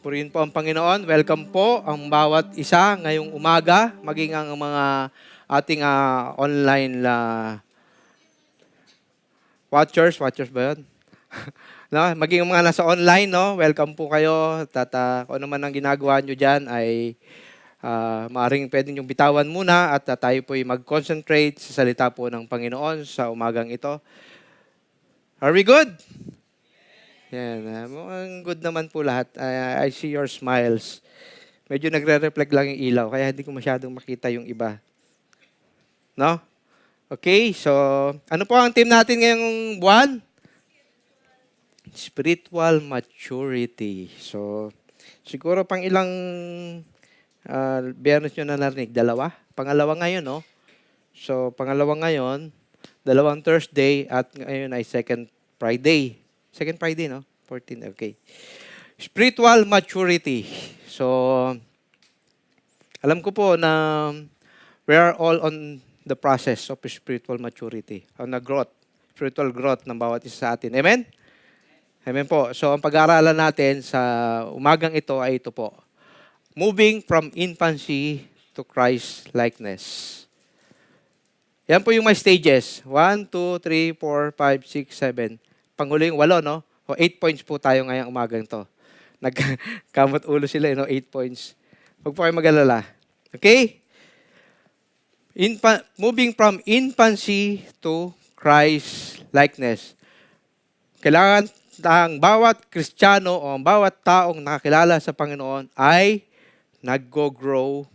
Purihin po ang Panginoon. Welcome po ang bawat isa ngayong umaga, maging ang mga ating online watchers ba yun? No, maging ang mga nasa online, no? Welcome po kayo. Kung ano man ang ginagawa nyo dyan ay maaaring pwede nyong bitawan muna at tayo po ay mag-concentrate sa salita po ng Panginoon sa umagang ito. Are we good? Yan, mukhang good naman po lahat. I see your smiles. Medyo nagre-reflect lang yung ilaw, kaya hindi ko masyadong makita yung iba. No? Okay, so ano po ang team natin ngayong buwan? Spiritual maturity. So, siguro pang ilang biyernes nyo na narinig? Dalawa? Pangalawa ngayon, no? So, pangalawa ngayon, dalawang Thursday, at ngayon ay second Friday. Second Friday, no? 14, okay. Spiritual maturity. So, alam ko po na we are all on the process of spiritual maturity, on the growth, spiritual growth ng bawat isa sa atin. Amen? Amen po. So, ang pag-aaralan natin sa umagang ito ay ito po. Moving from infancy to Christ likeness. Yan po yung my stages. 1, 2, 3, 4, 5, 6, 7. Panghuli yung 8, no? O 8 points po tayo ngayong umagang to. Nagkamot ulo sila, no? 8 points. Huwag po kayo mag-alala. Okay? Moving from infancy to Christ likeness. Kailangan ang bawat Kristiyano o ang bawat taong nakakilala sa Panginoon ay nag-grow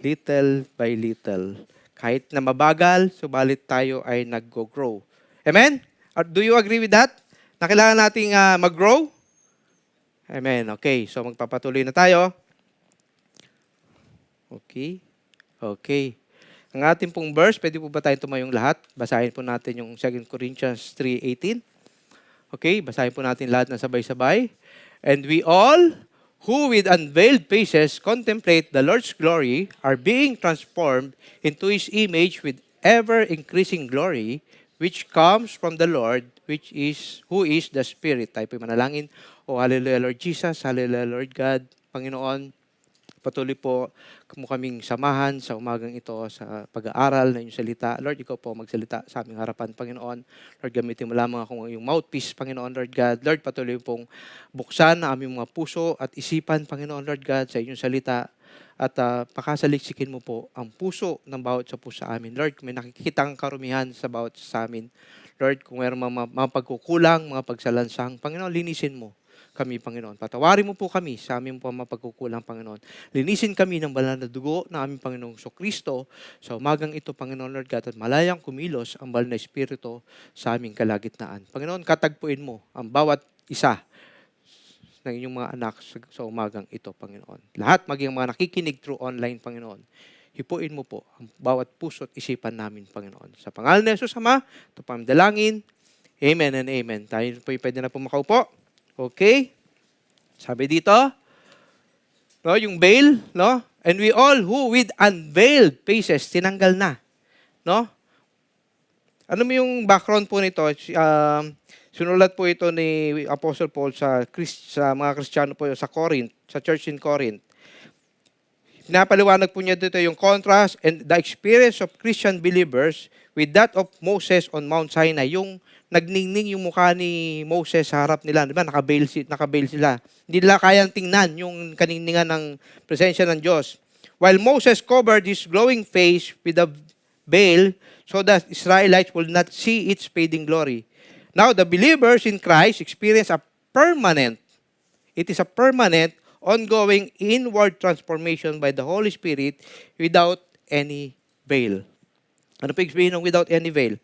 little by little. Kahit na mabagal, subalit tayo ay nag-grow. Amen? Do you agree with that? Na kailangan nating mag-grow? Amen. Okay, so magpapatuloy na tayo. Okay. Okay. Ang ating pong verse, pwede po ba tayong tumayong lahat? Basahin po natin yung 2 Corinthians 3:18. Okay, basahin po natin lahat na sabay-sabay. And we all, who with unveiled faces contemplate the Lord's glory, are being transformed into His image with ever-increasing glory, which comes from the Lord, who is the Spirit. Tayo po manalangin. O hallelujah Lord Jesus, hallelujah Lord God, Panginoon, patuloy po mo kaming samahan sa umagang ito sa pag-aaral ng iyong salita. Lord, ikaw po magsalita sa aming harapan, Panginoon. Lord, gamitin mo lamang akong iyong mouthpiece, Panginoon, Lord God. Lord, patuloy pong buksan ang aming mga puso at isipan, Panginoon, Lord God, sa iyong salita. At pakasaliksikin mo po ang puso ng bawat sa puso sa amin. Lord, kung may nakikitang karumihan sa bawat sa amin. Lord, kung mayroong mga pagkukulang, mga pagsalansang, Panginoon, linisin mo kami, Panginoon. Patawarin mo po kami sa aming mapagkukulang, Panginoon. Linisin kami ng banal na dugo ng aming Panginoong Kristo sa umagang ito, Panginoon Lord God, at malayang kumilos ang banal na Espiritu sa aming kalagitnaan. Panginoon, katagpuin mo ang bawat isa ng inyong mga anak sa umagang ito, Panginoon. Lahat, maging mga nakikinig through online, Panginoon. Hipuin mo po ang bawat puso at isipan namin, Panginoon. Sa pangalan ni Jesus, Ama, ito pa ang dalangin. Amen and amen. Tayo po pwede na po makaupo. Okay? Sabi dito, no, yung veil, no? And we all who with unveiled faces, tinanggal na. No? Ano mo yung background po nito? Sinulat po ito ni Apostle Paul sa mga Kristiyano po sa Corinth, sa church in Corinth. Pinapaliwanag po niya dito yung contrast and the experience of Christian believers with that of Moses on Mount Sinai. Yung nagningning yung mukha ni Moses sa harap nila. Diba? Nakabail sila. Hindi nila kayang tingnan yung kaningningan ng presensya ng Diyos. While Moses covered his glowing face with a veil so that Israelites will not see its fading glory. Now, the believers in Christ experience it is a permanent, ongoing inward transformation by the Holy Spirit without any veil. Ano po yung without any veil?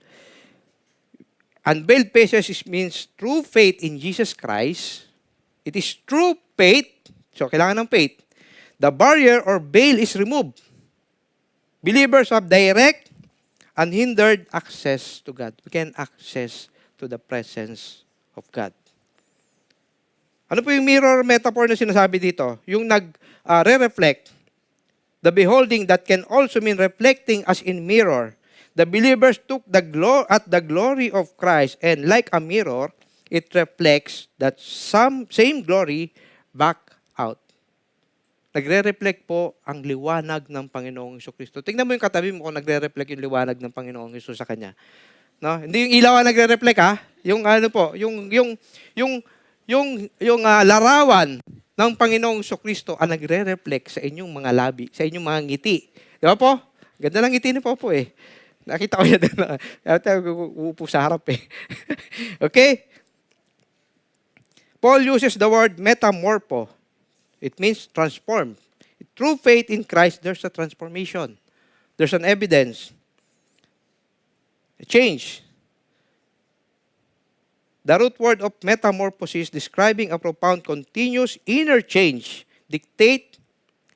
Unveiled faces means true faith in Jesus Christ. It is true faith. So, kailangan ng faith. The barrier or veil is removed. Believers have direct, unhindered access to God. We can access to the presence of God. Ano po yung mirror metaphor na sinasabi dito? Yung nag-re-reflect. The beholding that can also mean reflecting as in mirror. The believers took the glory of Christ, and like a mirror, it reflects that same glory back out. Nagre-reflect po ang liwanag ng Panginoong Jesucristo. Tingnan mo yung katabi mo kung nagre-reflect yung liwanag ng Panginoong Jesus sa kanya. No? Hindi yung ilaw ang nagre-reflect ha. Yung ano po, yung larawan ng Panginoong Jesucristo ang nagre-reflect sa inyong mga labi, sa inyong mga ngiti. Di ba po? Ganda lang ngiti ni Popo eh. Nakita ko yan doon. Uupo sa harap eh. Okay? Paul uses the word metamorpho. It means transform. Through faith in Christ, there's a transformation. There's an evidence. A change. The root word of metamorphosis describing a profound continuous inner change. Dictate.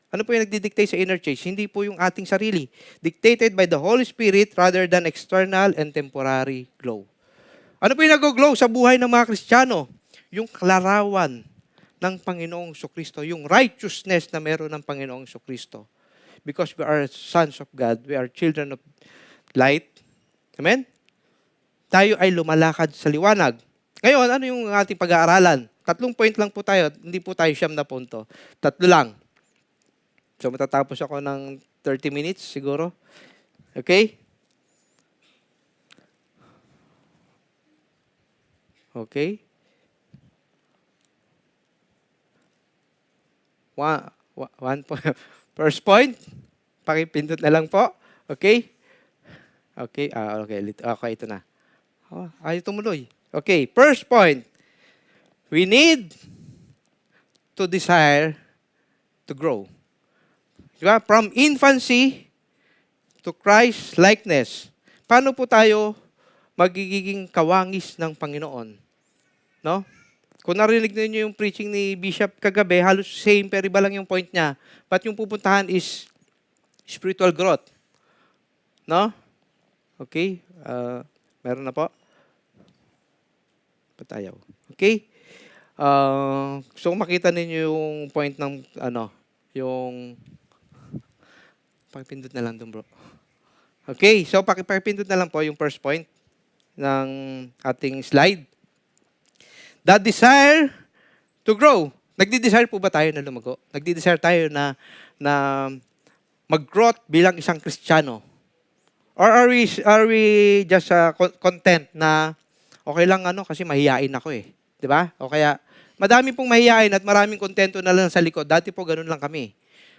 Ano po yung nagdidictate sa inner change? Hindi po yung ating sarili. Dictated by the Holy Spirit rather than external and temporary glow. Ano po yung nag-glow sa buhay ng mga Kristiyano? Yung kalarawan ng Panginoong Jesucristo, yung righteousness na meron ng Panginoong Jesucristo. Because we are sons of God, we are children of light. Amen? Tayo ay lumalakad sa liwanag. Ngayon, ano yung ating pag-aaralan? 3 point lang po tayo, hindi po tayo 9 na punto. 3 lang. So, matatapos ako ng 30 minutes siguro. Okay? Okay? One point. First point, pakipindot na lang po. Okay? Okay, okay, ito na. Ayaw tumuloy. Okay, first point. We need to desire to grow. Diba? From infancy to Christ likeness. Paano po tayo magiging kawangis ng Panginoon? No? Kung narinig niyo yung preaching ni Bishop kagabi, halos same, pero iba lang yung point niya. But yung pupuntahan is spiritual growth. No? Okay? Meron na po? Patayaw. Okay? So makita ninyo yung point ng, yung, pakipindot na lang doon bro. Okay, so pakipindot na lang po yung first point ng ating slide. The desire to grow. Nagdi-desire po ba tayo na lumago? Nagdi-desire tayo na mag-growth bilang isang Kristiyano? Or are we just content na okay lang kasi mahihain ako eh. 'Di ba? O kaya madami pong mahihain at maraming kontento na lang sa likod. Dati po ganun lang kami.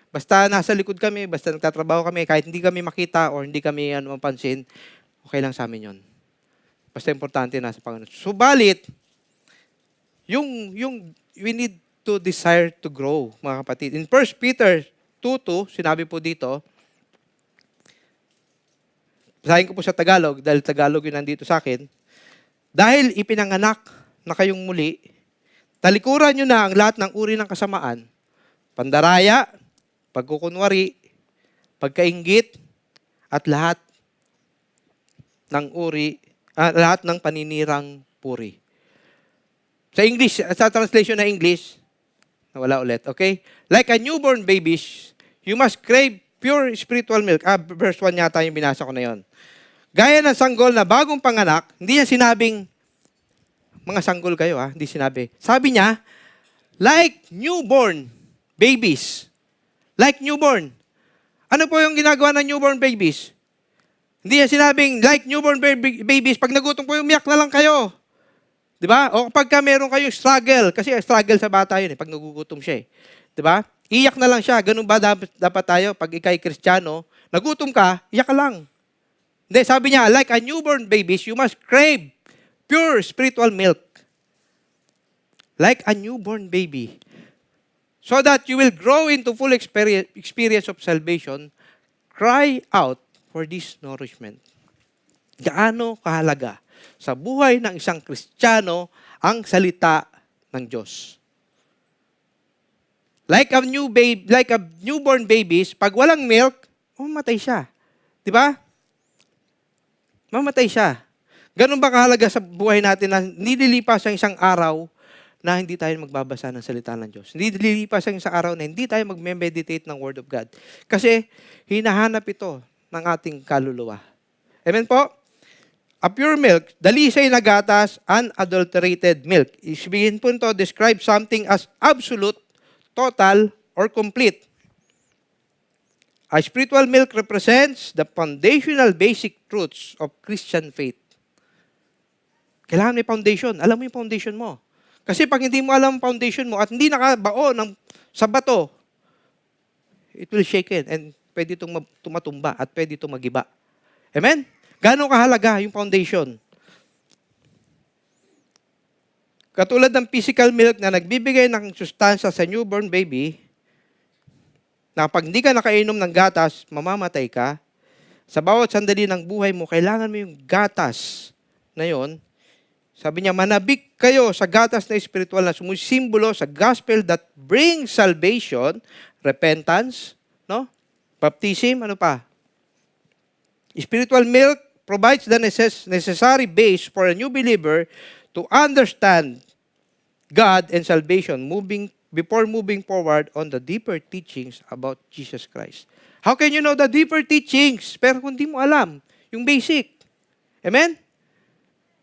Basta nasa likod kami, basta nagtatrabaho kami, kahit hindi kami makita or hindi kami mapansin, okay lang sa amin 'yon. Basta importante nasa Panginoon. Subalit, yung we need to desire to grow, mga kapatid. In 1 Peter 2:2, sinabi po dito, basahin ko po sa Tagalog, dahil Tagalog yun nandito sa akin, dahil ipinanganak na kayong muli, talikuran nyo na ang lahat ng uri ng kasamaan, pandaraya, pagkukunwari, pagkainggit, at lahat ng paninirang puri. Sa English, sa translation na English, nawala ulit, okay? Like a newborn baby, you must crave pure spiritual milk. Verse 1 yata yung binasa ko na yon. Gaya ng sanggol na bagong panganak, hindi niya sinabing, mga sanggol kayo hindi sinabi. Sabi niya, like newborn babies. Like newborn. Ano po yung ginagawa ng newborn babies? Hindi niya sinabing, like newborn babies, pag nagutom po yung umiyak na lang kayo. Diba? O kapag meron kayong struggle, kasi struggle sa bata yun pag nagugutom siya Diba? Iyak na lang siya. Ganun ba dapat tayo? Pag ikay Kristiyano, nagutom ka, iyak ka lang. Hindi, sabi niya, like a newborn babies, you must crave pure spiritual milk. Like a newborn baby. So that you will grow into full experience of salvation, cry out for this nourishment. Gaano kahalaga sa buhay ng isang Kristiyano ang salita ng Diyos. Like a newborn babies, pag walang milk, mamatay siya. 'Di ba? Mamatay siya. Ganun ba kahalaga sa buhay natin na hindi lilipas ang isang araw na hindi tayo magbabasa ng salita ng Diyos. Hindi lilipas ang isang araw na hindi tayo magme-meditate ng Word of God. Kasi hinahanap ito ng ating kaluluwa. Amen po? A pure milk, dalisay na gatas, unadulterated milk. Sabihin po ito, describe something as absolute, total, or complete. A spiritual milk represents the foundational basic truths of Christian faith. Kailangan may foundation. Alam mo yung foundation mo. Kasi pag hindi mo alam ang foundation mo at hindi nakabao sa bato, it will shake it and pwede itong tumatumba at pwede itong magiba. Amen? Gaano kahalaga yung foundation? Katulad ng physical milk na nagbibigay ng sustansya sa newborn baby, na pag hindi ka nakainom ng gatas, mamamatay ka. Sa bawat sandali ng buhay mo, kailangan mo yung gatas na yon. Sabi niya, manabik kayo sa gatas na espiritual na sumisimbolo sa gospel that brings salvation, repentance, no? Baptism, ano pa? Spiritual milk provides the necessary base for a new believer to understand God and salvation before moving forward on the deeper teachings about Jesus Christ. How can you know the deeper teachings? Pero kung di mo alam, yung basic. Amen?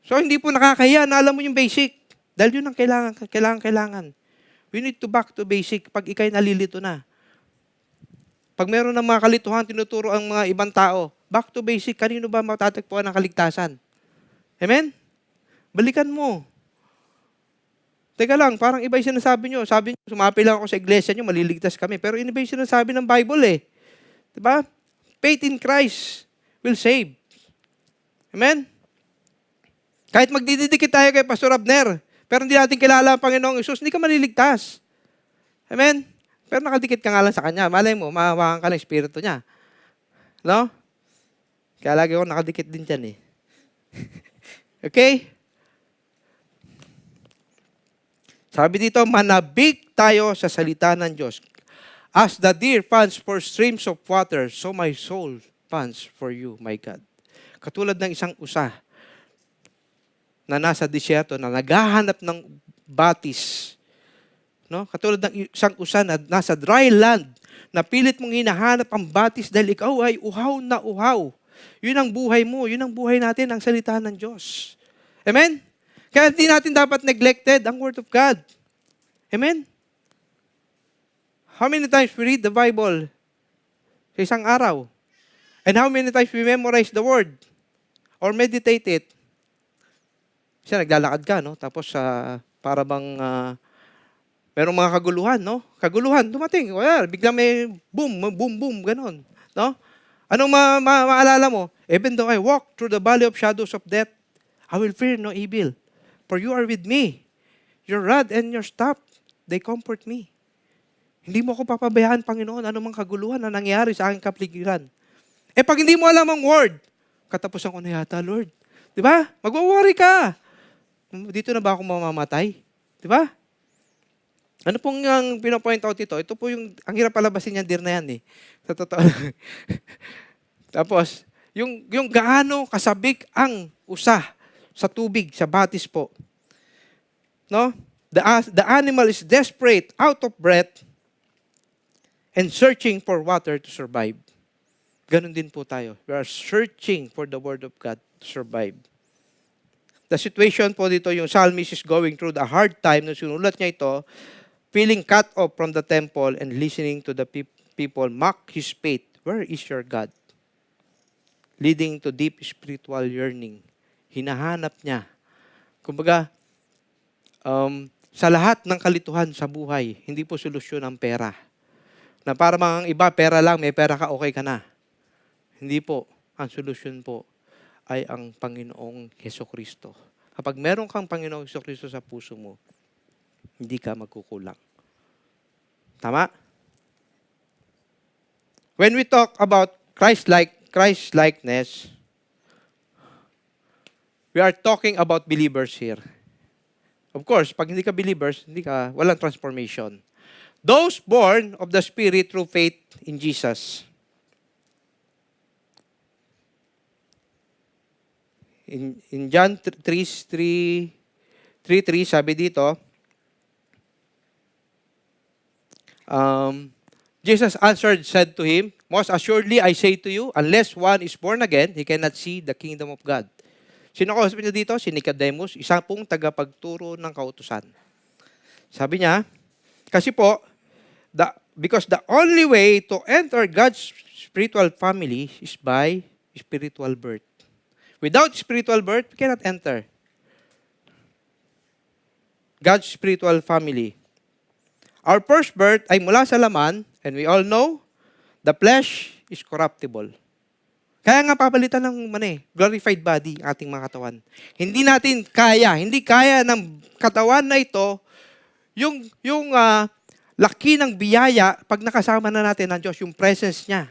So, hindi po nakakahiya na alam mo yung basic. Dahil yun ang kailangan. We need to back to basic pag ikay nalilito na. Pag meron ng mga kalituhan, tinuturo ang mga ibang tao, back to basic, kanino ba matatagpuan ng kaligtasan? Amen? Balikan mo. Teka lang, parang iba yung sinasabi nyo. Sabi nyo, sumapi lang ako sa iglesia nyo, maliligtas kami. Pero iba yung sinasabi ng Bible eh. Diba? Faith in Christ will save. Amen? Kahit magdidikit tayo kay Pastor Abner, pero hindi natin kilala ang Panginoong Isus, hindi ka maliligtas. Amen? Pero nakadikit ka nga lang sa Kanya. Malay mo, mahawakan ka ng Espiritu niya. No? Kaya lagi ako nakadikit din dyan eh. Okay? Sabi dito, manabik tayo sa salita ng Diyos. As the deer pants for streams of water, so my soul pants for you, my God. Katulad ng isang usa na nasa disyerto, na naghahanap ng batis. No? Katulad ng isang usa na nasa dry land, na pilit mong hinahanap ang batis dahil ikaw ay uhaw na uhaw. Yun ang buhay mo, yun ang buhay natin, ang salita ng Diyos. Amen? Kaya hindi natin dapat neglected ang Word of God. Amen? How many times we read the Bible sa isang araw? And how many times we memorize the Word? Or meditate it? Kasi naglalakad ka, no? Tapos para bang merong mga kaguluhan, no? Kaguluhan, dumating. Wala, biglang may boom, boom, boom, ganon. No? Anong maalala mo? Even though I walk through the valley of shadows of death, I will fear no evil. For you are with me. Your rod and your staff, they comfort me. Hindi mo ako papabayaan, Panginoon, anumang kaguluhan na nangyari sa aking kapaligiran. Pag hindi mo alam ang word, katapusan ko na yata, Lord. Di ba? Mag-worry ka. Dito na ba ako mamamatay? Di ba? Ano pong ang pinapoint out ito? Ito po yung, ang hirap palabasin yung deer na yan eh. Sa totoo lang. Tapos, yung gaano kasabik ang usa sa tubig, sa batis po. No? The animal is desperate, out of breath, and searching for water to survive. Ganon din po tayo. We are searching for the Word of God to survive. The situation po dito, yung psalmist is going through the hard time nung sinulat niya ito, feeling cut off from the temple and listening to the people mock his faith. Where is your God? Leading to deep spiritual yearning. Hinahanap niya. Kumbaga, sa lahat ng kalituhan sa buhay, hindi po solusyon ang pera. Na para mga iba, pera lang, may pera ka, okay ka na. Hindi po. Ang solusyon po ay ang Panginoong Hesukristo. Kapag meron kang Panginoong Hesukristo sa puso mo, hindi ka magkukulang. Tama? When we talk about Christ-likeness, we are talking about believers here. Of course, pag hindi ka believers, walang transformation. Those born of the Spirit through faith in Jesus. In John 3:3, sabi dito, Jesus answered, said to him, most assuredly I say to you, unless one is born again, he cannot see the kingdom of God. Sino kausap niya dito? Si Nicodemus, isa pong tagapagturo ng kautusan. Sabi niya, kasi po, Because the only way to enter God's spiritual family is by spiritual birth. Without spiritual birth, we cannot enter God's spiritual family. Our first birth ay mula sa laman, and we all know, the flesh is corruptible. Kaya nga papalitan ng glorified body ang ating mga katawan. Hindi kaya ng katawan na ito, yung laki ng biyaya pag nakasama na natin ng Diyos, yung presence niya.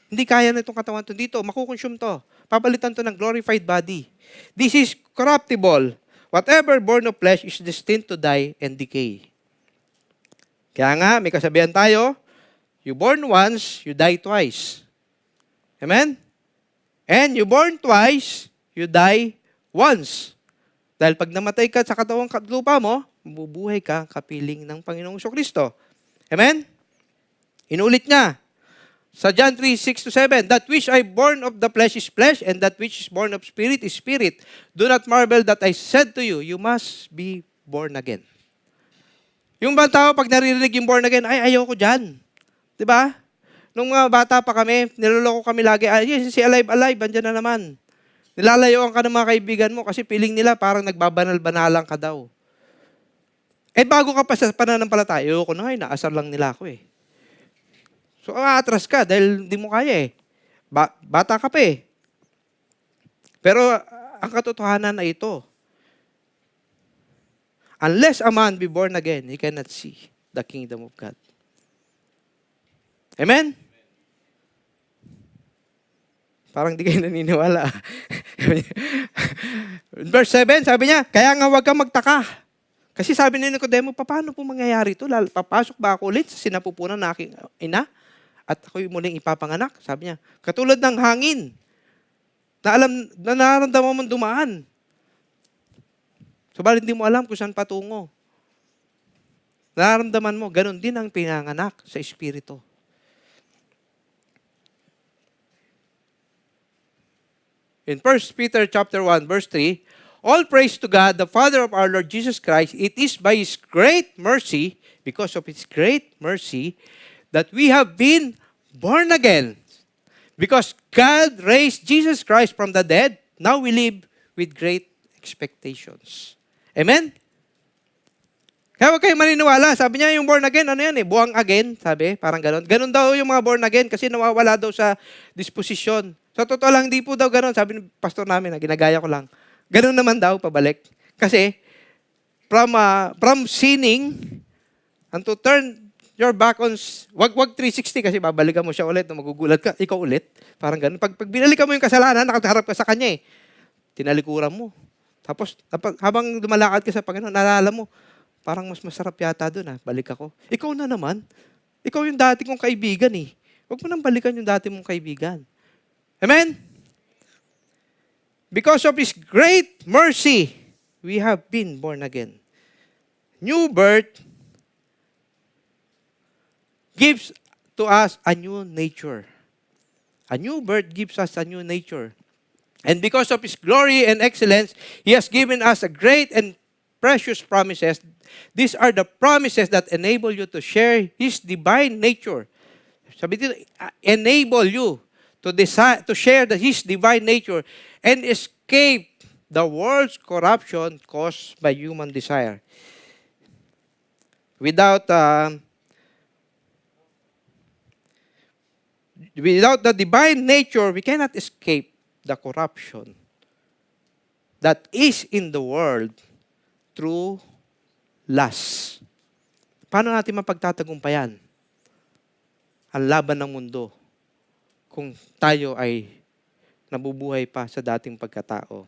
Hindi kaya na itong katawan to dito, makukonsume to. Papalitan to ng glorified body. This is corruptible. Whatever born of flesh is destined to die and decay. Kaya nga, may kasabihan tayo, you born once, you die twice. Amen? And you born twice, you die once. Dahil pag namatay ka sa katawang lupa mo, mabubuhay ka kapiling ng Panginoong Kristo. Amen? Inulit niya. Sa John 3:6-7, that which I born of the flesh is flesh, and that which is born of spirit is spirit. Do not marvel that I said to you, you must be born again. Yung bang tao, pag naririnig yung born again, ay, ayoko dyan. Diba? Nung mga bata pa kami, niloloko kami lagi, ay, si alive, andyan na naman. Nilalayuan ka ng mga kaibigan mo kasi feeling nila parang nagbabanal-banalang ka daw. Eh, bago ka pa sa pananampalataya, ayoko na naasar lang nila ako eh. So, aatras ka dahil hindi mo kaya eh. Bata ka pa eh. Pero, ang katotohanan na ito, unless a man be born again, he cannot see the kingdom of God. Amen? Parang di kayo naniniwala. Verse 7, sabi niya, kaya nga huwag kang magtaka. Kasi sabi ni Nicodemo, paano po mangyayari ito? Papasok ba ako ulit sa sinapupunan na aking ina? At ako'y muling ipapanganak. Sabi niya, katulad ng hangin na nararamdaman mong dumaan. Subalit hindi mo alam kung saan patungo. Nararamdaman mo, ganun din ang pinanganak sa Espiritu. In 1 Peter chapter 1, verse 3, all praise to God, the Father of our Lord Jesus Christ. It is by His great mercy, because of His great mercy, that we have been born again. Because God raised Jesus Christ from the dead, now we live with great expectations. Amen? Kaya huwag kayong maniniwala. Sabi niya yung born again, ano yan eh? Buwang again, sabi. Parang ganon. Ganon daw yung mga born again kasi nawawala daw sa disposisyon. Sa totoo lang, hindi po daw ganon. Sabi ng pastor namin, ginagaya ko lang. Ganon naman daw, pabalik. Kasi, from sinning, and to turn your back on, wag 360 kasi babalikan mo siya ulit, magugulat ka, ikaw ulit. Parang ganon. Pag binalikan mo yung kasalanan, nakaharap ka sa kanya eh. Tinalikuran mo. Tapos, habang lumalakad ka sa Panginoon, naalala mo, parang mas masarap yata doon balik ako. Ikaw na naman. Ikaw yung dati kong kaibigan eh. Huwag mo nang balikan yung dati mong kaibigan. Amen? Because of His great mercy, we have been born again. New birth gives to us a new nature. A new birth gives us a new nature. And because of His glory and excellence, He has given us a great and precious promises. These are the promises that enable you to share His divine nature. Sabi dito, enable you to share His divine nature and escape the world's corruption caused by human desire. Without the divine nature, we cannot escape the corruption that is in the world through lust. Paano natin mapagtatagumpayan ang laban ng mundo kung tayo ay nabubuhay pa sa dating pagkatao?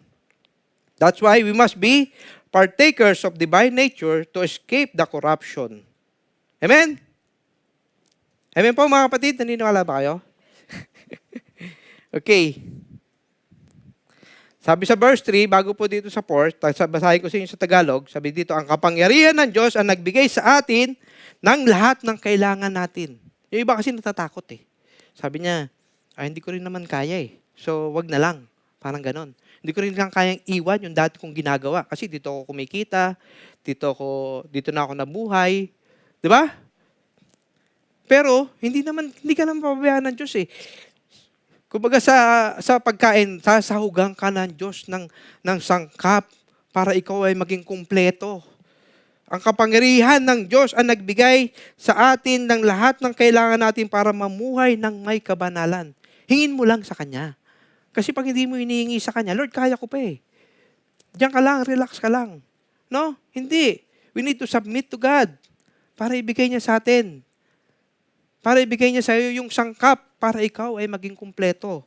That's why we must be partakers of divine nature to escape the corruption. Amen? Amen po mga kapatid, naniniwala ba kayo? Okay. Sabi sa verse 3, bago po dito sa 4, basahin ko sa inyo sa Tagalog, sabi dito, ang kapangyarihan ng Diyos ang nagbigay sa atin ng lahat ng kailangan natin. Yung iba kasi natatakot eh. Sabi niya, hindi ko rin naman kaya eh. So, wag na lang. Parang ganon. Hindi ko rin lang kayang iwan yung dati kong ginagawa. Kasi dito ako kumikita, dito na ako nabuhay. Di ba? Pero, hindi ka naman pababayaan ng Diyos eh. Kumbaga sa pagkain, sasahugan ka ng Diyos ng sangkap para ikaw ay maging kumpleto. Ang kapangyarihan ng Diyos ang nagbigay sa atin ng lahat ng kailangan natin para mamuhay ng may kabanalan. Hingin mo lang sa Kanya. Kasi pag hindi mo hinihingi sa Kanya, Lord, kaya ko pa eh. Diyan ka lang, relax ka lang. No? Hindi. We need to submit to God para ibigay niya sa atin. Para ibigay niya sa iyo yung sangkap para ikaw ay maging kumpleto.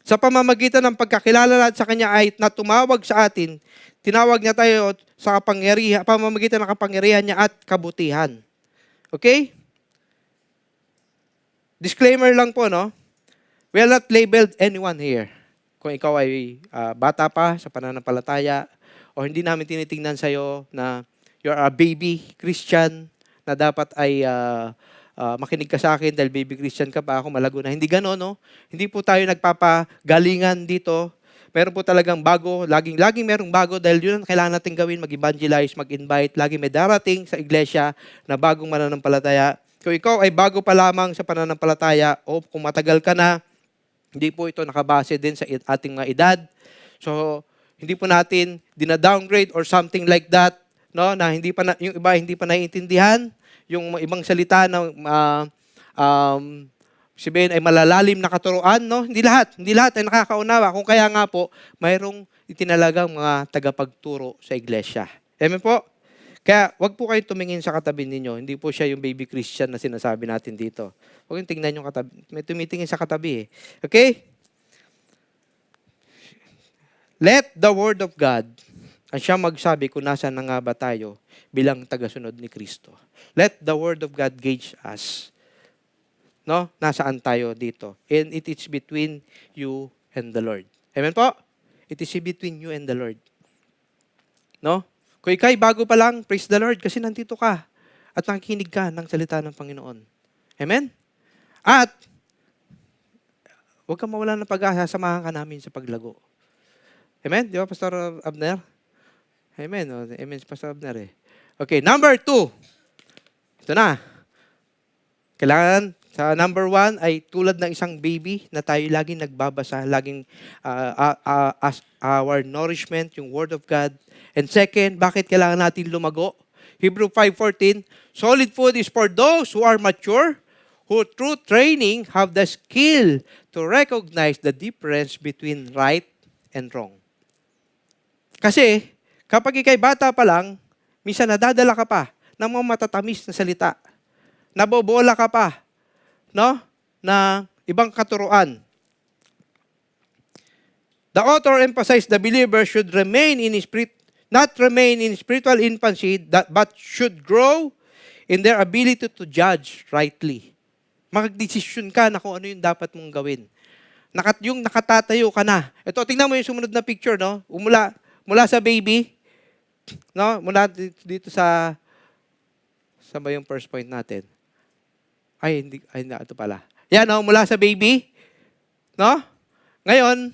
Sa pamamagitan ng pagkakilala sa Kanya ay na tumawag sa atin, tinawag niya tayo sa pamamagitan ng kapangyarihan niya at kabutihan. Okay? Disclaimer lang po, no? We are not labeled anyone here. Kung ikaw ay bata pa sa pananampalataya o hindi namin tinitingnan sa iyo na you're a baby Christian na dapat ay makinig ka sa akin dahil baby Christian ka pa, ako malago na. Hindi gano'n, no? Hindi po tayo nagpapagalingan dito. Meron po talagang bago, laging merong bago dahil yun ang kailangan natin gawin, mag-evangelize, mag-invite. Lagi may darating sa iglesia na bagong mananampalataya. Kung ikaw ay bago pa lamang sa pananampalataya o kung matagal ka na, hindi po ito nakabase din sa ating mga edad. So, hindi po natin dina-downgrade or something like that, no? Na yung iba hindi pa naiintindihan yung ibang salita na sabihin ay malalalim na katuruan, no? Hindi lahat ay nakakaunawa. Kung kaya nga po, mayroong itinalagang mga tagapagturo sa iglesia. Amen po? Kaya wag po kayo tumingin sa katabi ninyo. Hindi po siya yung baby Christian na sinasabi natin dito. Huwag yung tingnan yung katabi. May tumitingin sa katabi eh. Okay? Let the Word of God, ang siya magsabi kung nasa na nga ba tayo bilang tagasunod ni Kristo. Let the Word of God gauge us. No? Nasaan tayo dito? And it is between you and the Lord. Amen po? It is between you and the Lord. No? Kung ikay bago pa lang, praise the Lord kasi nandito ka at nakikinig ka ng salita ng Panginoon. Amen? At huwag kang mawala ng pag-asa, samahan ka namin sa paglago. Amen? Di ba, Pastor Abner? Amen. Amen, Pastor Abner eh. Okay, number 2. Ito na. Kailangan, sa number 1 ay tulad ng isang baby na tayo laging nagbabasa, laging as our nourishment, yung Word of God. And second, bakit kailangan natin lumago? Hebrew 5:14, solid food is for those who are mature, who through training have the skill to recognize the difference between right and wrong. Kasi, kapag ikay bata pa lang, minsan nadadala ka pa ng mga matatamis na salita. Nabobola ka pa, no? Na ibang katuruan. The author emphasized the believer should not remain in spiritual infancy, but should grow in their ability to judge rightly. Magdesisyon ka na kung ano yung dapat mong gawin. Yung nakatatayo ka na. Ito, tingnan mo yung sumunod na picture, no? Mula sa baby, no? Mula dito sa ba yung first point natin? Hindi, ito pala. Yan, no? Mula sa baby, no? Ngayon,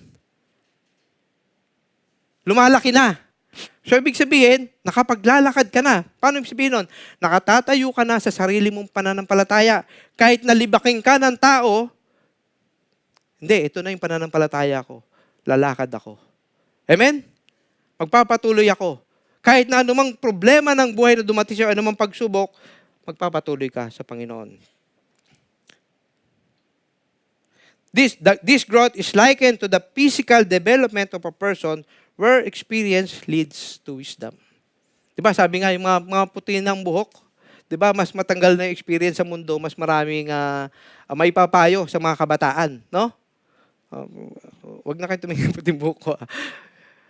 lumalaki na. So, ibig sabihin, nakapaglalakad ka na. Paano ibig sabihin nun? Nakatatayo ka na sa sarili mong pananampalataya. Kahit nalibaking ka ng tao, hindi, ito na yung pananampalataya ko. Lalakad ako. Amen? Magpapatuloy ako. Kahit na anumang problema ng buhay na dumating sa'yo, anumang pagsubok, magpapatuloy ka sa Panginoon. This growth is likened to the physical development of a person where experience leads to wisdom. Diba, sabi nga, yung mga puti ng buhok, diba, mas matanggal na experience sa mundo, mas maraming may papayo sa mga kabataan, no? Wag na kayo tumingin puting buhok ko.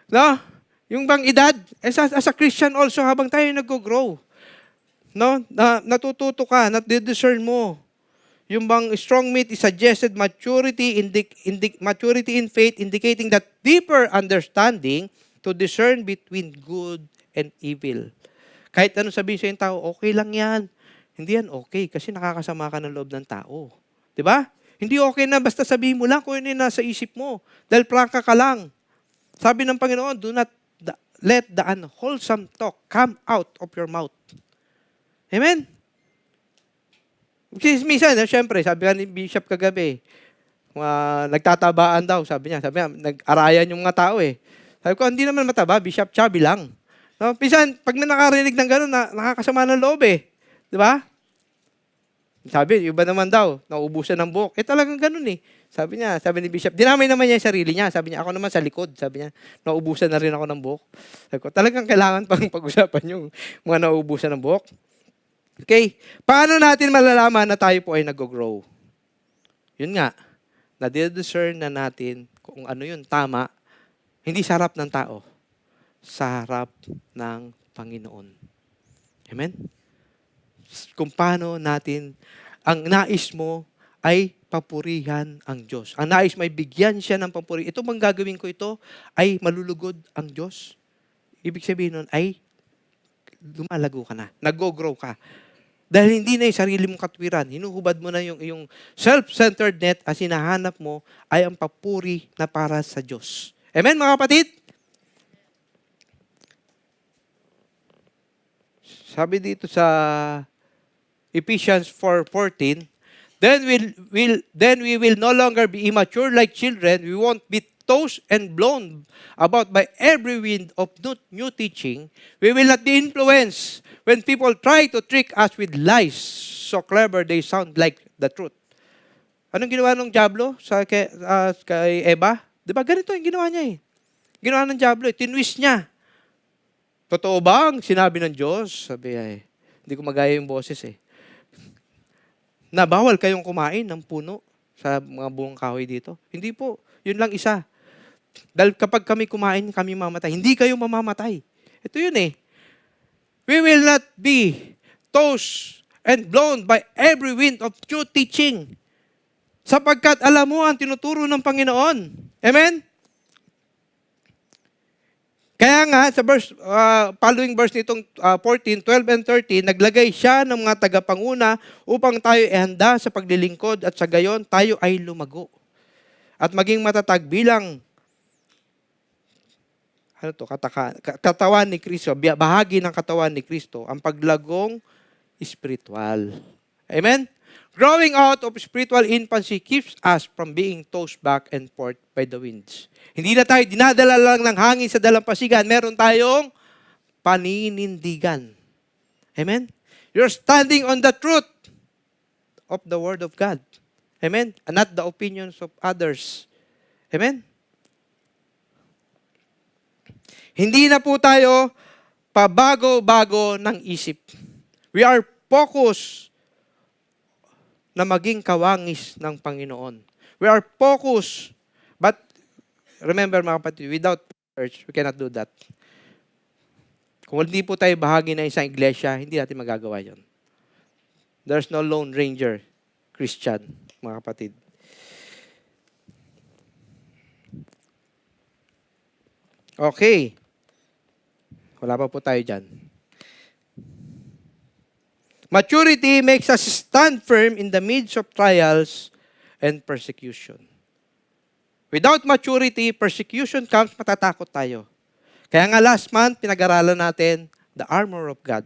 No? Yung bang edad, as a Christian also, habang tayo nag-grow, no? Natututo ka, nat-discern mo. Yung bang strong meat is suggested maturity in faith, indicating that deeper understanding to discern between good and evil. Kahit anong sabihin sa yung tao, okay lang yan. Hindi yan okay kasi nakakasama ka ng loob ng tao. Diba? Hindi okay na basta sabihin mo lang kung ano yung nasa isip mo. Dahil prangka ka lang. Sabi ng Panginoon, do not let the unwholesome talk come out of your mouth. Amen? Kasi minsan, syempre, sabi nga ni Bishop kagabi, nagtatabaan daw, sabi niya, nag-arayan yung mga tao eh. Sabi ko, hindi naman mataba, Bishop, chubby lang. No? Minsan, pag may nakarinig ng gano'n, nakakasama ng loob eh. Di ba? Sabi, iba naman daw, nauubusan ng buhok. Talagang ganun eh. Sabi ni Bishop, dinamay naman niya yung sarili niya. Sabi niya, ako naman sa likod. Sabi niya, nauubusan na rin ako ng buhok. Sabi ko, talagang kailangan pang pag-usapan yung mga nauubusan ng buhok. Okay, paano natin malalaman na tayo po ay nag-grow? Yun nga, nadidiscern na natin kung ano yun, tama, hindi sa harap ng tao, sa harap ng Panginoon. Amen? Kung paano natin, ang nais mo ay papurihan ang Diyos. Ang nais mo ay bigyan siya ng papuri. Ito bang gagawin ko ito ay malulugod ang Diyos. Ibig sabihin nun ay lumalago ka na, nag-grow ka. Dahil hindi na yung sarili mong katwiran, hinuhubad mo na yung self-centeredness at hinahanap mo ay ang papuri na para sa Diyos. Amen, mga kapatid? Sabi dito sa Ephesians 4:14, then we will no longer be immature like children. We won't be tossed and blown about by every wind of new teaching. We will not be influenced when people try to trick us with lies so clever they sound like the truth. Anong ginawa ng Diablo kay Eva? Di ba ganito yung ginawa niya eh. Ginawa ng Diablo, tinwist niya. Totoo ba ang sinabi ng Diyos? Sabi niya eh. Hindi ko magaya yung boses eh. Na bawal kayong kumain ng puno sa mga buong kahoy dito. Hindi po. Yun lang isa. Dahil kapag kami kumain, kami mamatay. Hindi kayo mamamatay. Ito yun eh. We will not be tossed and blown by every wind of new teaching. Sapagkat alam mo ang tinuturo ng Panginoon. Amen? Kaya nga, sa following verse nitong 14, 12, and 13, naglagay siya ng mga tagapanguna upang tayo ihanda sa paglilingkod at sa gayon tayo ay lumago. At maging matatag bilang katawan ni Kristo, bahagi ng katawan ni Kristo, ang paglagong espiritual. Amen? Growing out of spiritual infancy keeps us from being tossed back and forth by the winds. Hindi na tayo dinadala lang ng hangin sa dalampasigan. Meron tayong paninindigan. Amen? You're standing on the truth of the Word of God. Amen? And not the opinions of others. Amen? Hindi na po tayo pabago-bago ng isip. We are focused na maging kawangis ng Panginoon. We are focused. But remember mga kapatid, without church, we cannot do that. Kung hindi po tayo bahagi ng isang iglesia, hindi natin magagawa yon. There's no Lone Ranger Christian, mga kapatid. Okay. Wala pa po tayo dyan. Maturity makes us stand firm in the midst of trials and persecution. Without maturity, persecution comes, matatakot tayo. Kaya nga last month, pinag-aralan natin the armor of God.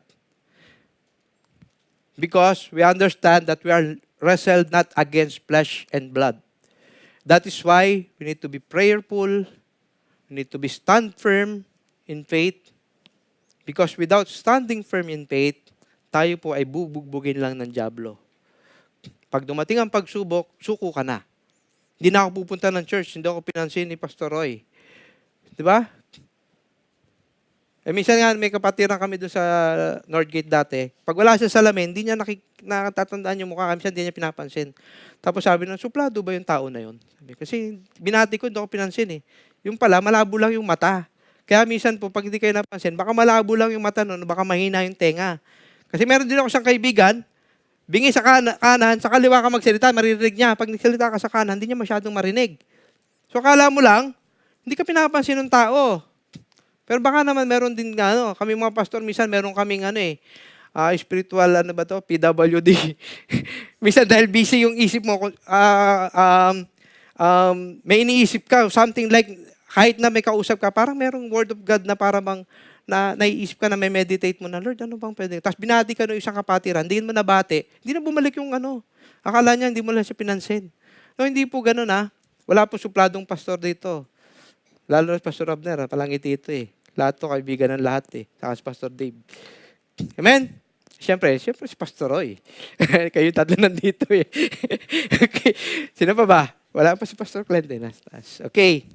Because we understand that we are wrestled not against flesh and blood. That is why we need to be prayerful, we need to be stand firm in faith. Because without standing firm in faith, tayo po ay bubugbugin lang ng Diablo. Pag dumating ang pagsubok, suko ka na. Hindi na ako pupunta ng church, hindi ako pinansin ni Pastor Roy. Di ba? Minsan nga may kapatiran kami doon sa Northgate dati. Pag wala siya sa salamin, hindi niya nakatatandaan yung mukha kami, hindi niya pinapansin. Tapos sabi ng suplado ba yung tao na yun? Kasi binati ko, hindi ako pinansin eh. Yung pala, malabo lang yung mata. Kaya minsan po, pag hindi kayo napansin, baka malabo lang yung mata nun, baka mahina yung tenga. Kasi meron din ako siyang kaibigan, bingi sa kanan, sa kaliwa ka magsalita, maririnig niya. Pag nagsalita ka sa kanan, hindi niya masyadong marinig. So, akala mo lang, hindi ka pinapansin ng tao. Pero baka naman meron din, kami mga pastor, minsan meron kaming spiritual, PWD. Minsan dahil busy yung isip mo, may iniisip ka, something like, kahit na may kausap ka, parang merong word of God na para bang na naiisip ka na may meditate mo na, Lord, ano bang pwede? Tapos binati ka ng isang kapatiran, hindi mo nabati, hindi na bumalik yung ano. Akala niya, hindi mo lang siya pinansin. No, hindi po ganun Wala po supladong pastor dito. Lalo na Pastor Abner, palangiti ito eh. Lahat to kaibigan ng lahat eh. Saka si Pastor Dave. Amen? Siyempre si Pastor Roy. Kayo tatlo nandito eh. Okay. Sino pa ba? Wala pa si Pastor Clente. Okay.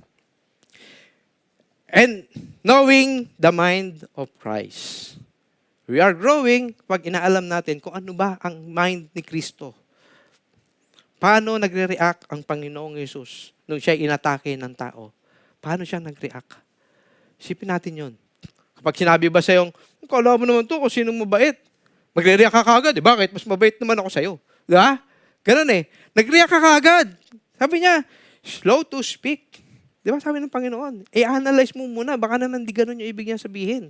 And knowing the mind of Christ. We are growing pag inaalam natin kung ano ba ang mind ni Kristo. Paano nagre-react ang Panginoong Yesus nung siya inatake ng tao? Paano siya nag-react? Isipin natin yun. Kapag sinabi ba sa'yo, kala mo naman to kung sinong mabait. Magre-react ka kagad. Bakit? Mas mabait naman ako sa'yo. Diba? Ganun eh. Nag-react ka kagad. Sabi niya, slow to speak. Diba sabi ng Panginoon? I-analyze mo muna. Baka naman di ganun yung ibig niya sabihin.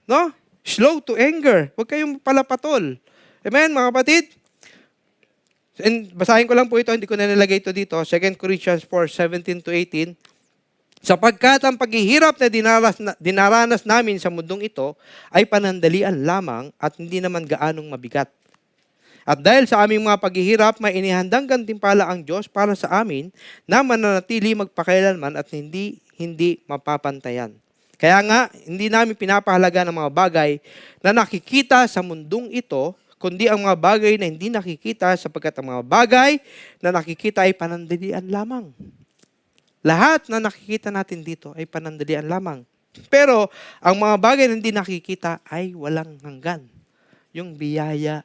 No? Slow to anger. Huwag kayong palapatol. Amen, mga kapatid? And basahin ko lang po ito. Hindi ko na nilagay ito dito. 2 Corinthians 4:17-18. Sapagkat ang paghihirap na dinaranas namin sa mundong ito ay panandalian lamang at hindi naman gaanong mabigat. At dahil sa aming mga paghihirap, may inihandang gantimpala ang Diyos para sa amin na mananatili magpakailanman at hindi mapapantayan. Kaya nga, hindi namin pinapahalaga ng mga bagay na nakikita sa mundong ito, kundi ang mga bagay na hindi nakikita sapagkat ang mga bagay na nakikita ay panandalian lamang. Lahat na nakikita natin dito ay panandalian lamang. Pero ang mga bagay na hindi nakikita ay walang hanggan. Yung biyaya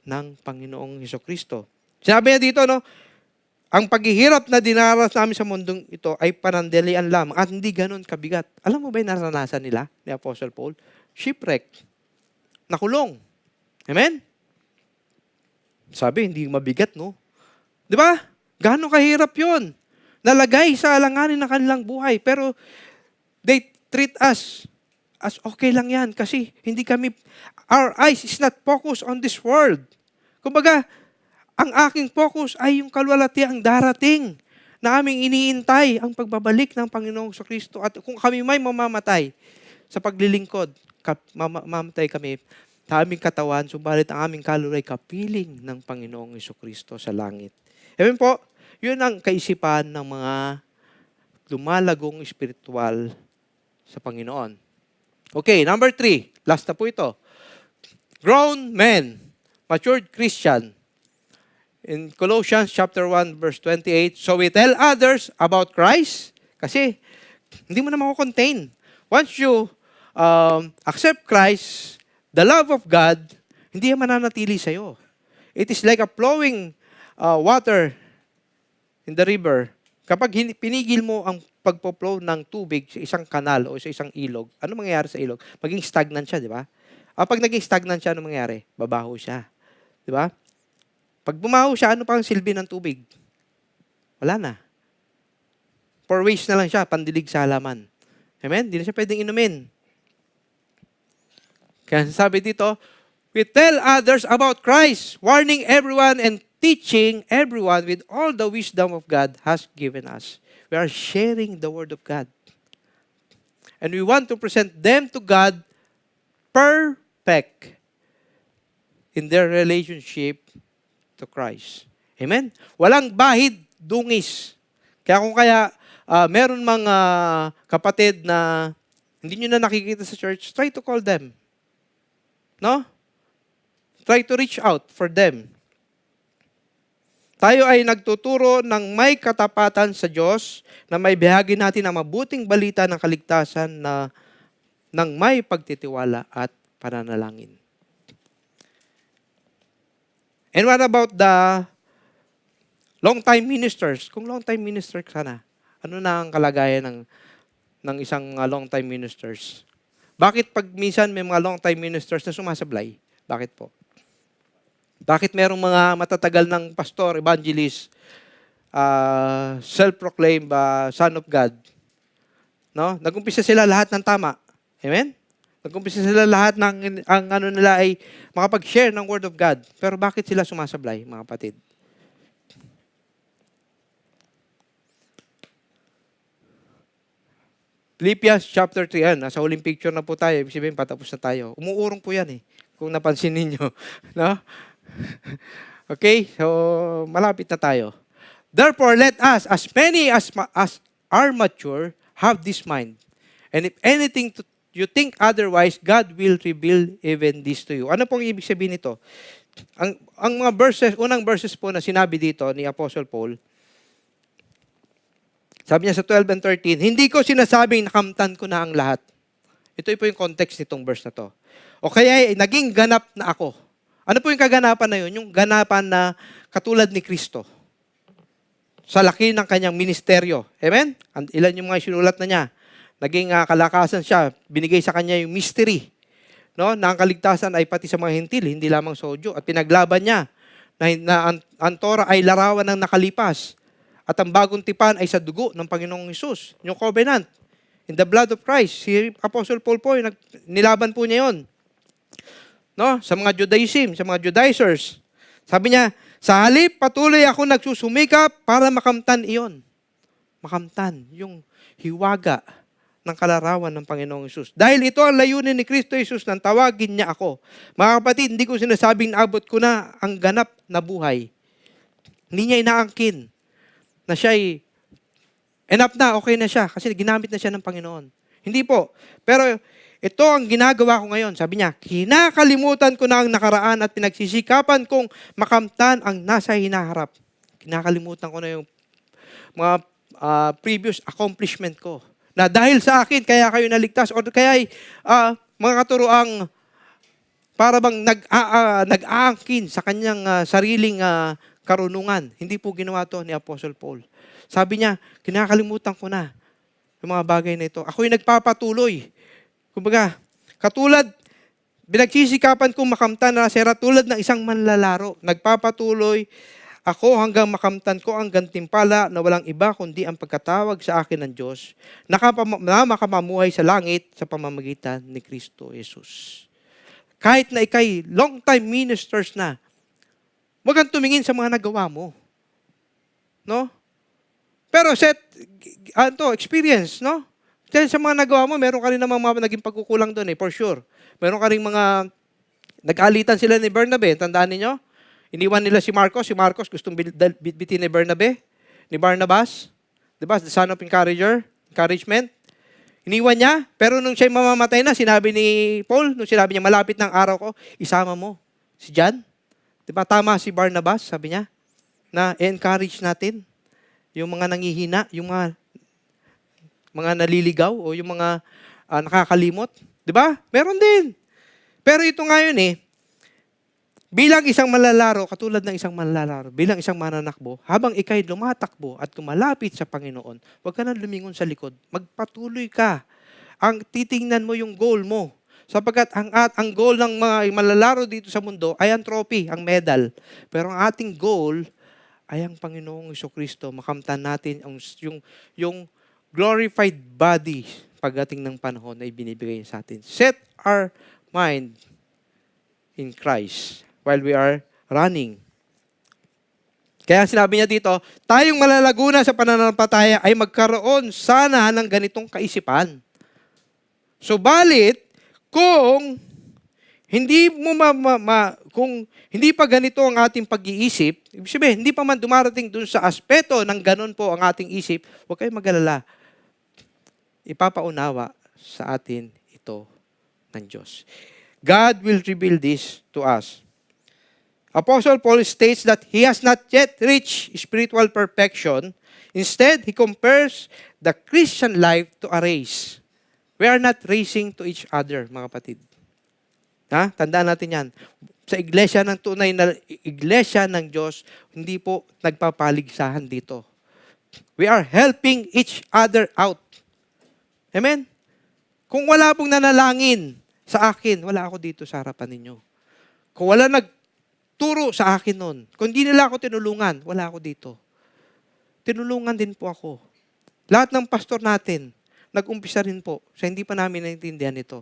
ng Panginoong Hesukristo. Sinabi niya dito, no, ang paghihirap na dinaras namin sa mundong ito ay panandalian lamang at hindi ganun kabigat. Alam mo ba yung naranasan nila ni Apostle Paul? Shipwreck. Nakulong. Amen? Sabi, hindi mabigat, no? Di ba? Gaano kahirap yun? Nalagay sa alanganin ng kanilang buhay. Pero they treat us as okay lang yan kasi hindi kami, our eyes is not focused on this world. Kumbaga, ang aking focus ay yung kalwalatiang darating na aming iniintay ang pagbabalik ng Panginoong Kristo. At kung kami may mamamatay sa paglilingkod, mamamatay kami sa aming katawan, subalit ang aming kaluluwa ay kapiling ng Panginoong Kristo sa langit. Amen po? Yun ang kaisipan ng mga lumalagong espiritual sa Panginoon. Okay, number 3. Last na po ito. Grown men, matured Christian. In Colossians chapter 1 verse 28, so we tell others about Christ. Kasi hindi mo na mako-contain. Once you accept Christ, the love of God, hindi yan mananatili sa'yo. It is like a flowing water in the river. Kapag pinigil mo ang pagpo-flow ng tubig sa isang kanal o sa isang ilog, ano mangyayari sa ilog? Maging stagnant siya, di ba? Pag naging stagnant siya, ano mangyayari? Babaho siya. Di ba? Pag bumaho siya, ano pang silbi ng tubig? Wala na. For waste na lang siya, pandilig sa halaman. Amen? Hindi na siya pwedeng inumin. Kaya sabi dito, we tell others about Christ, warning everyone and teaching everyone with all the wisdom of God has given us. We are sharing the Word of God. And we want to present them to God perfect in their relationship to Christ. Amen? Walang bahid, dungis. Kaya kung meron mga kapatid na hindi nyo na nakikita sa church, try to call them. No? Try to reach out for them. Tayo ay nagtuturo ng may katapatan sa Diyos na may bihagi natin ang mabuting balita ng kaligtasan na ng may pagtitiwala at pananalangin. And what about the long-time ministers? Kung long-time minister ka na, ano na ang kalagayan ng isang long-time ministers? Bakit pag minsan may mga long-time ministers na sumasablay? Bakit po? Bakit merong mga matatagal ng pastor, evangelist, self-proclaimed son of God? No? Nag-umpisa sila lahat ng tama. Amen? Nag-umpisa sila lahat ng ang nila ay makapag-share ng Word of God. Pero bakit sila sumasablay, mga kapatid? Philippians chapter 3, yan. Nasa huling picture na po tayo. Ibig sabihin, patapos na tayo. Umuurong po yan eh. Kung napansin ninyo. No? Okay? So, malapit na tayo. Therefore, let us, as many as are mature, have this mind. And if anything you think otherwise, God will reveal even this to you. Ano pong ibig sabihin nito? Ang mga verses, unang verses po na sinabi dito ni Apostle Paul, sabi niya sa 12 and 13, hindi ko sinasabing nakamtan ko na ang lahat. Ito po yung context nitong verse na to. O kaya naging ganap na ako. Ano po yung kaganapan na yun? Yung ganapan na katulad ni Kristo. Sa laki ng kanyang ministeryo. Amen? Ilan yung mga sinulat na niya? Naging kalakasan siya. Binigay sa kanya yung mystery. No? Na ang kaligtasan ay pati sa mga hentil, hindi lamang sa Hudyo. At pinaglaban niya na ang Torah ay larawan ng nakalipas. At ang bagong tipan ay sa dugo ng Panginoong Hesus. Yung covenant. In the blood of Christ. Si Apostle Paul po, nilaban po niya yun. No? Sa mga Judaism, sa mga Judaizers. Sabi niya, sa halip, patuloy ako nagsusumikap para makamtan iyon. Makamtan, yung hiwaga ng kalarawan ng Panginoong Hesus. Dahil ito ang layunin ni Kristo Jesus nang tawagin niya ako. Mga kapatid, hindi ko sinasabing naabot ko na ang ganap na buhay. Hindi niya inaangkin na siya ay enough na, okay na siya kasi ginamit na siya ng Panginoon. Hindi po. Pero ito ang ginagawa ko ngayon. Sabi niya, kinakalimutan ko na ang nakaraan at pinagsisikapan kong makamtan ang nasa hinaharap. Kinakalimutan ko na yung mga previous accomplishment ko. Na dahil sa akin, kaya kayo naligtas. O kaya mga katuroang para bang nag-aangkin sa kanyang sariling karunungan. Hindi po ginawa to ni Apostle Paul. Sabi niya, kinakalimutan ko na yung mga bagay na ito. Ako'y nagpapatuloy. Kumbaga, katulad, binagsisikapan kong makamtan na sera tulad ng isang manlalaro. Nagpapatuloy ako hanggang makamtan ko ang gantimpala na walang iba kundi ang pagkatawag sa akin ng Diyos na makamamuhay sa langit sa pamamagitan ni Kristo Jesus. Kahit na ikay long-time ministers na, huwag kang tumingin sa mga nagawa mo. No? Pero experience, no? Dahil sa mga nagawa mo, meron ka rin namang mga naging pagkukulang doon for sure. Meron ka rin mga, nag-alitan sila ni Bernabe, tandaan niyo? Iniwan nila si Marcos gustong bitbitin ni Bernabe, ni Barnabas. Diba? The son of encouragement. Iniwan niya, pero nung siya'y mamamatay na, sinabi ni Paul, nung sinabi niya, malapit ng araw ko, isama mo si John. Diba? Tama si Barnabas, sabi niya, na encourage natin yung mga nangihina, yung mga naliligaw o yung mga nakakalimot. Diba? Meron din. Pero ito ngayon bilang isang manlalaro, katulad ng isang manlalaro, bilang isang mananakbo, habang ikay lumatakbo at lumalapit sa Panginoon, huwag ka nang lumingon sa likod. Magpatuloy ka. Ang titingnan mo yung goal mo. Sapagkat ang goal ng mga manlalaro dito sa mundo ay ang trophy, ang medal. Pero ang ating goal ay ang Panginoong Jesucristo. Makamtan natin yung glorified body pagdating ng panahon na ibinibigay sa atin. Set our mind in Christ while we are running. Kaya sinabi niya dito, tayong malalago na sa pananampalataya ay magkaroon sana ng ganitong kaisipan. Subalit, kung hindi pa ganito ang ating pag-iisip, ibig sabihin, hindi pa man dumarating dun sa aspeto ng ganun po ang ating isip, huwag kayong mag-alala. Ipapaunawa sa atin ito ng Diyos. God will reveal this to us. Apostle Paul states that he has not yet reached spiritual perfection. Instead, he compares the Christian life to a race. We are not racing to each other, mga kapatid. Tandaan natin yan. Sa iglesia ng tunay na iglesia ng Diyos, hindi po nagpapaligsahan dito. We are helping each other out. Amen? Kung wala pong nanalangin sa akin, wala ako dito sa harapan ninyo. Kung wala nagturo sa akin nun, kung hindi nila ako tinulungan, wala ako dito. Tinulungan din po ako. Lahat ng pastor natin, nag-umpisa rin po sa hindi pa namin naintindihan ito.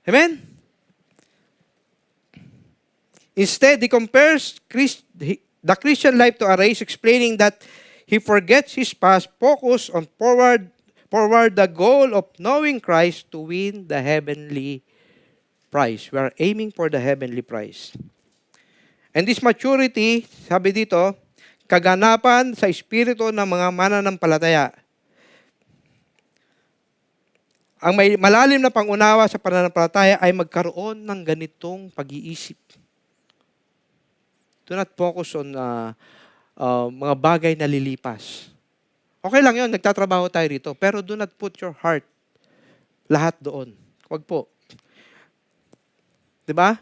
Amen? Instead, he compares the Christian life to a race, explaining that he forgets his past, focus on forward the goal of knowing Christ to win the heavenly prize. We are aiming for the heavenly prize. And this maturity, sabi dito, kaganapan sa espiritu ng mga mananampalataya. Ang may malalim na pangunawa sa pananampalataya ay magkaroon ng ganitong pag-iisip. Do not focus on mga bagay na lilipas. Okay lang yun, nagtatrabaho tayo rito. Pero do not put your heart lahat doon. Huwag po. Diba?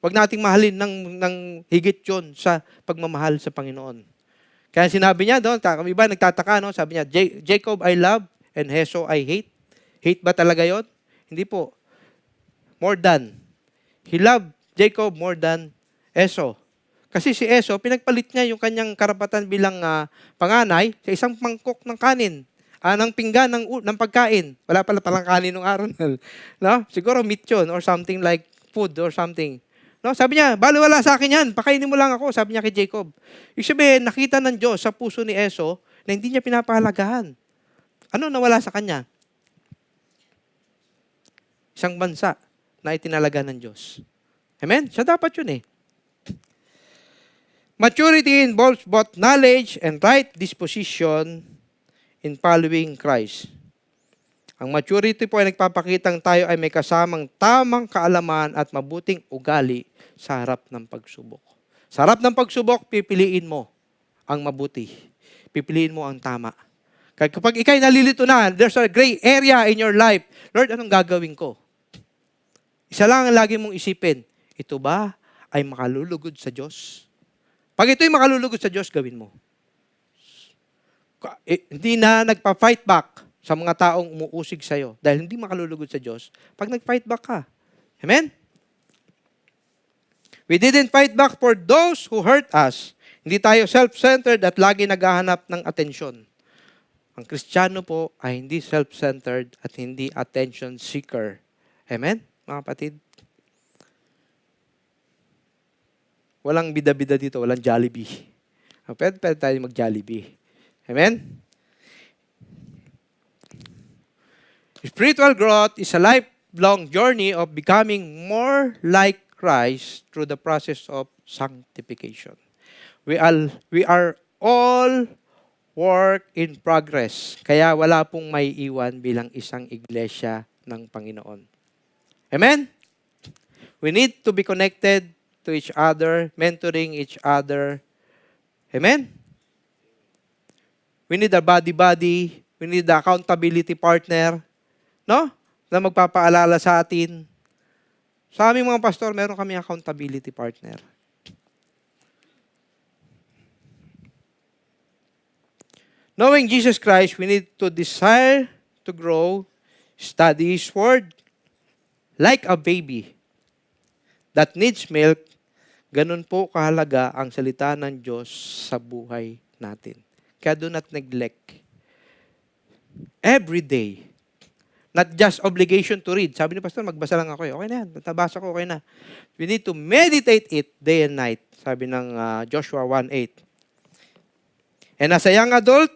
Huwag nating mahalin ng higit yun sa pagmamahal sa Panginoon. Kaya sinabi niya doon, iba nagtataka, no? Sabi niya, Jacob I love and Esau I hate. Hate ba talaga yon? Hindi po. More than. He loved Jacob more than Esau. Kasi si Esau, pinagpalit niya yung kanyang karapatan bilang panganay sa isang mangkok ng kanin. Ng pinggan ng pagkain. Wala pala palang kanin nung araw. No? Siguro meat yun or something like food or something. No? Sabi niya, baliwala sa akin yan. Pakainin mo lang ako. Sabi niya kay Jacob. Ibig sabihin, nakita ng Diyos sa puso ni Esau na hindi niya pinapahalagahan. Ano nawala sa kanya? Isang bansa na itinalaga ng Diyos. Amen? Siya dapat yun eh. Maturity involves both knowledge and right disposition in following Christ. Ang maturity po ay nagpapakitang tayo ay may kasamang tamang kaalaman at mabuting ugali sa harap ng pagsubok. Sa harap ng pagsubok, pipiliin mo ang mabuti. Pipiliin mo ang tama. Kaya kapag ikay nalilito na, there's a gray area in your life. Lord, anong gagawin ko? Isa lang ang lagi mong isipin, ito ba ay makalulugod sa Diyos? Pag ito'y makalulugod sa Diyos, gawin mo. Hindi na nagpa-fight back sa mga taong umuusig sa'yo dahil hindi makalulugod sa Diyos pag nag-fight back ka. Amen? We didn't fight back for those who hurt us. Hindi tayo self-centered at lagi naghahanap ng atensyon. Ang Kristiyano po ay hindi self-centered at hindi attention seeker. Amen? Mga kapatid? Walang bida-bida dito, walang Jollibee. Pwede tayo mag-Jollibee. Amen? Spiritual growth is a lifelong journey of becoming more like Christ through the process of sanctification. We are all work in progress. Kaya wala pong may iwan bilang isang iglesia ng Panginoon. Amen? We need to be connected to each other, mentoring each other. Amen? We need a body-body. We need the accountability partner. No? Na magpapaalala sa atin. Sa aming mga pastor, meron kami accountability partner. Knowing Jesus Christ, we need to desire to grow, study His Word, like a baby that needs milk. Ganun po kahalaga ang salita ng Diyos sa buhay natin. Kaya do not neglect. Every day. Not just obligation to read. Sabi ni Pastor, magbasa lang ako. Okay na yan. Nabasa ko, okay na. We need to meditate it day and night. Sabi ng Joshua 1:8. And as a young adult,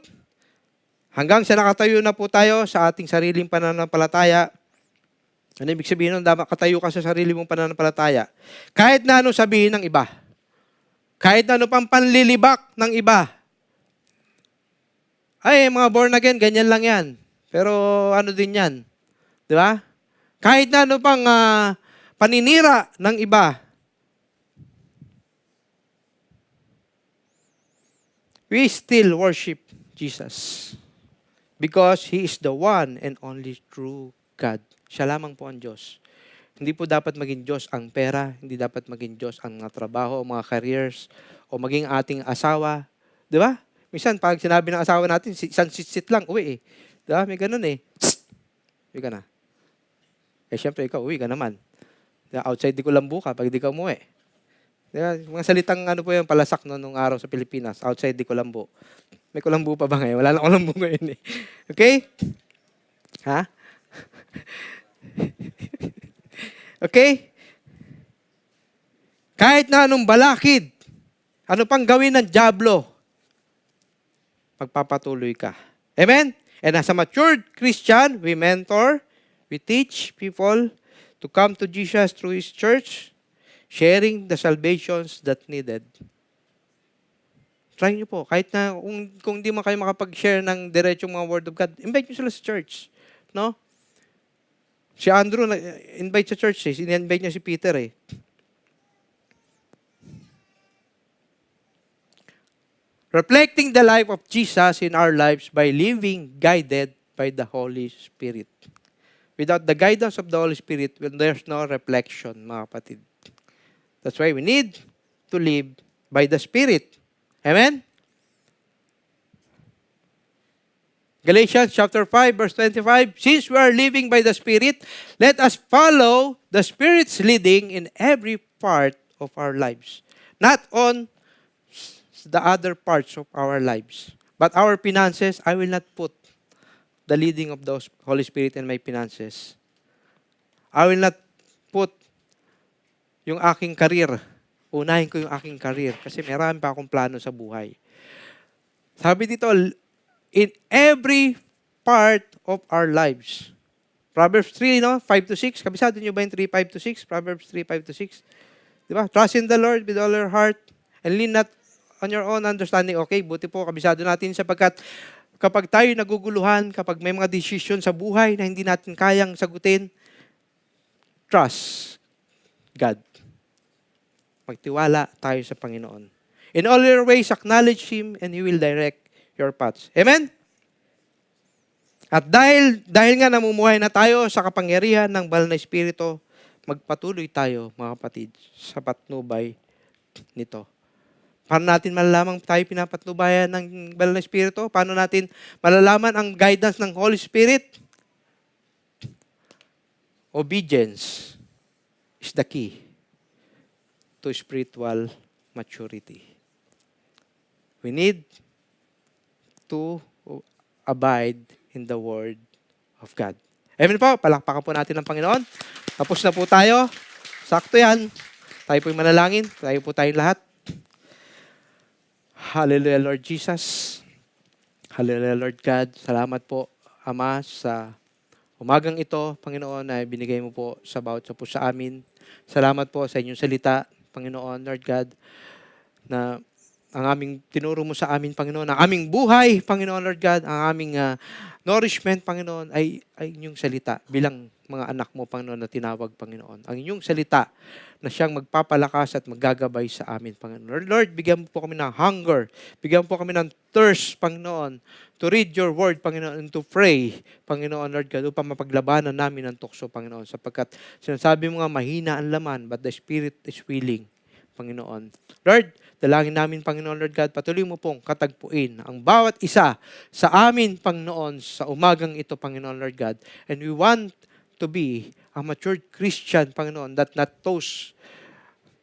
hanggang sa nakatayo na po tayo sa ating sariling pananampalataya, ano ibig sabihin nun? Dapat katayo ka sa sarili mong pananampalataya. Kahit na ano sabihin ng iba. Kahit na ano pang panlilibak ng iba. Ay, mga born again, ganyan lang yan. Pero ano din yan? Di ba? Kahit na ano pang paninira ng iba. We still worship Jesus. Because He is the one and only true God. Siya lamang po ang Diyos. Hindi po dapat maging Diyos ang pera, hindi dapat maging Diyos ang mga trabaho, o mga careers, o maging ating asawa. Di ba? Minsan, pag sinabi ng asawa natin, isang sit lang, uwi eh. Di ba? May ganun eh. Uwi ka na. Eh, syempre, ikaw, uwi ka naman. Outside di ko lambu ka pag di ka umuwi. Di ba? Mga salitang ano po yung palasak nung araw sa Pilipinas, outside di ko lambu. May kulambu pa ba ngayon? Wala na kulambu ngayon eh. Okay? Ha? Okay? Kahit na anong balakid, ano pang gawin ng dyablo, magpapatuloy ka. Amen? And as a matured Christian, we mentor, we teach people to come to Jesus through His church, sharing the salvations that needed. Try nyo po. Kahit na kung di man kayo makapag-share ng diretsong mga Word of God, invite nyo sila sa church. No? Si Andrew, invite sa church eh. In-invite niya si Peter eh. Reflecting the life of Jesus in our lives by living guided by the Holy Spirit. Without the guidance of the Holy Spirit, there's no reflection, mga kapatid. That's why we need to live by the Spirit. Amen? Galatians chapter 5, verse 25, since we are living by the Spirit, let us follow the Spirit's leading in every part of our lives. Not on the other parts of our lives. But our finances, I will not put the leading of the Holy Spirit in my finances. I will not put yung aking career. Unahin ko yung aking career kasi marami pa akong plano sa buhay. Sabi dito, in every part of our lives. Proverbs 3, 5 to 6. Kabisado nyo ba yung 3, 5 to 6? Proverbs 3, 5 to 6. Diba? Trust in the Lord with all your heart and lean not on your own understanding. Okay, buti po, kabisado natin sapagkat kapag tayo naguguluhan, kapag may mga decision sa buhay na hindi natin kayang sagutin, trust God. Magtiwala tayo sa Panginoon. In all your ways, acknowledge Him and He will direct your paths. Amen? At dahil nga namumuhay na tayo sa kapangyarihan ng Banal na Espiritu, magpatuloy tayo, mga kapatid, sa patnubay nito. Paano natin malalaman tayo pinapatnubayan ng Banal na Espiritu? Paano natin malalaman ang guidance ng Holy Spirit? Obedience is the key to spiritual maturity. We need to abide in the Word of God. Amen po, palakpakan po natin ang Panginoon. Tapos na po tayo. Sakto yan. Tayo po'y manalangin. Tayo po tayong lahat. Hallelujah, Lord Jesus. Hallelujah, Lord God. Salamat po, Ama, sa umagang ito, Panginoon, na binigay mo po sa bawat sa po sa amin. Salamat po sa inyong salita, Panginoon, Lord God, na ang aming tinuro mo sa amin, Panginoon, ang aming buhay, Panginoon, Lord God, ang aming nourishment, Panginoon, ay inyong salita bilang mga anak mo, Panginoon, na tinawag, Panginoon. Ang inyong salita na siyang magpapalakas at maggagabay sa amin, Panginoon. Lord, bigyan mo po kami ng hunger, bigyan mo po kami ng thirst, Panginoon, to read your word, Panginoon, and to pray, Panginoon, Lord God, upang mapaglabanan namin ang tukso, Panginoon, sapagkat sinasabi mo nga, mahina ang laman, but the Spirit is willing, Panginoon. Lord, dalangin namin, Panginoon, Lord God, patuloy mo pong katagpuin ang bawat isa sa amin, Panginoon, sa umagang ito, Panginoon, Lord God. And we want to be a matured Christian, Panginoon, that not tossed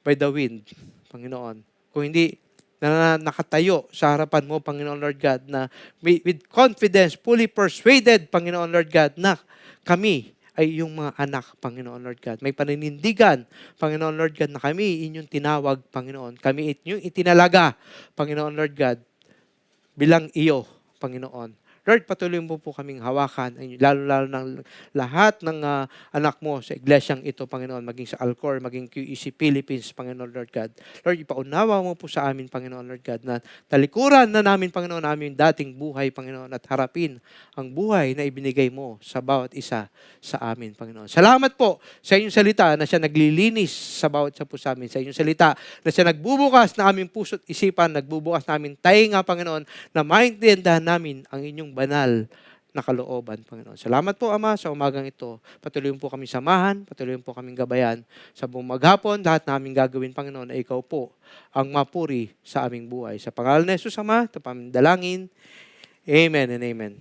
by the wind, Panginoon. Kung hindi na nakatayo sa harapan mo, Panginoon, Lord God, na with confidence, fully persuaded, Panginoon, Lord God, na kami ay yung mga anak, Panginoon, Lord God. May paninindigan, Panginoon, Lord God, na kami inyong tinawag, Panginoon. Kami inyong itinalaga, Panginoon, Lord God, bilang iyo, Panginoon. Lord, patuloy mo po kaming hawakan, lalo-lalo ng lahat ng anak mo sa iglesyang ito, Panginoon, maging sa Alcor, maging QEC Philippines, Panginoon, Lord God. Lord, ipaunawa mo po sa amin, Panginoon, Lord God, na talikuran na namin, Panginoon, aming dating buhay, Panginoon, at harapin ang buhay na ibinigay mo sa bawat isa sa amin, Panginoon. Salamat po sa inyong salita na siya naglilinis sa bawat isa po sa amin, sa inyong salita na siya nagbubukas na aming puso't isipan, nagbubukas na aming tainga, Panginoon, na maintindihan namin ang inyong banal na kalooban, Panginoon. Salamat po, Ama, sa umagang ito. Patuloy po kami samahan, patuloy po kaming gabayan. Sa buong maghapon, lahat namin gagawin, Panginoon, ay ikaw po ang mapuri sa aming buhay. Sa pangalan ni Jesus, Ama, ito pa aming dalangin. Amen and amen.